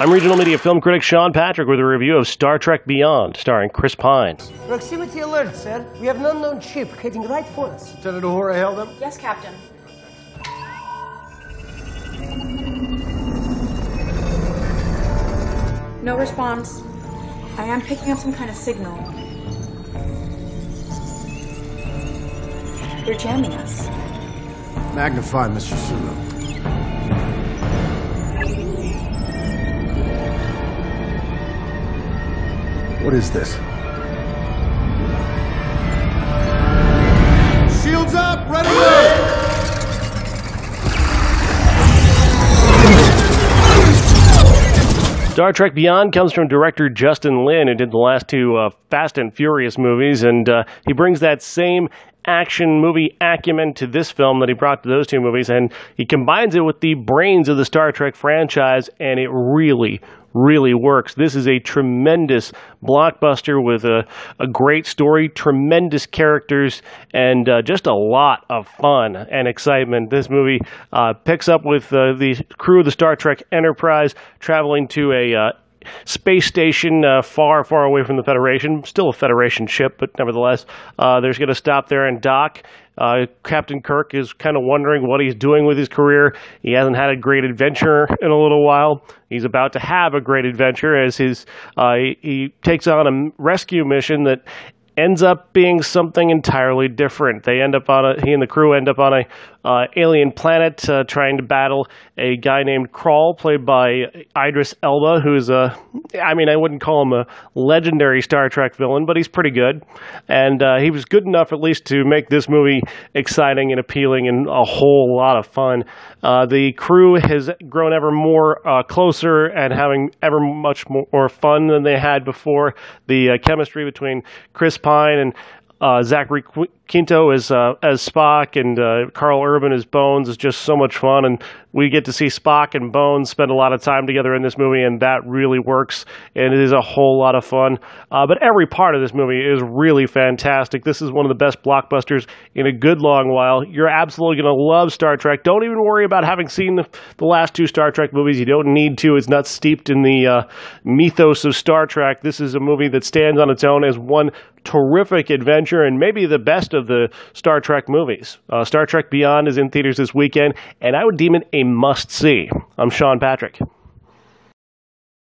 I'm regional media film critic Sean Patrick with a review of Star Trek Beyond, starring Chris Pine. Proximity alert, sir. We have an unknown ship heading right for us. Lieutenant Uhura hailed them? Yes, Captain. No response. I am picking up some kind of signal. They're jamming us. Magnify, Mr. Sulu. What is this? Shields up! Ready! Star Trek Beyond comes from director Justin Lin, who did the last two Fast and Furious movies, and he brings that same action movie acumen to this film that he brought to those two movies, and he combines it with the brains of the Star Trek franchise, and it really works. This is a tremendous blockbuster with a great story, tremendous characters, and just a lot of fun and excitement. This movie picks up with the crew of the Star Trek Enterprise traveling to a space station far away from the Federation. Still a Federation ship, but nevertheless, they're going to stop there and dock. Captain Kirk is kind of wondering what he's doing with his career. He hasn't had a great adventure in a little while. He's about to have a great adventure as he takes on a rescue mission that ends up being something entirely different. He and the crew end up on a alien planet trying to battle a guy named Krall, played by Idris Elba, who's I wouldn't call him a legendary Star Trek villain, but he's pretty good. And he was good enough at least to make this movie exciting and appealing and a whole lot of fun. The crew has grown ever more closer and having ever much more fun than they had before. The chemistry between Chris Pine and Zachary Quinto as Spock and Carl Urban as Bones is just so much fun, and we get to see Spock and Bones spend a lot of time together in this movie, and that really works, and it is a whole lot of fun. But every part of this movie is really fantastic. This is one of the best blockbusters in a good long while. You're absolutely going to love Star Trek. Don't even worry about having seen the last two Star Trek movies. You don't need to. It's not steeped in the mythos of Star Trek. This is a movie that stands on its own as one terrific adventure and maybe the best of the Star Trek movies. Star Trek Beyond is in theaters this weekend, and I would deem it a must-see. I'm Sean Patrick.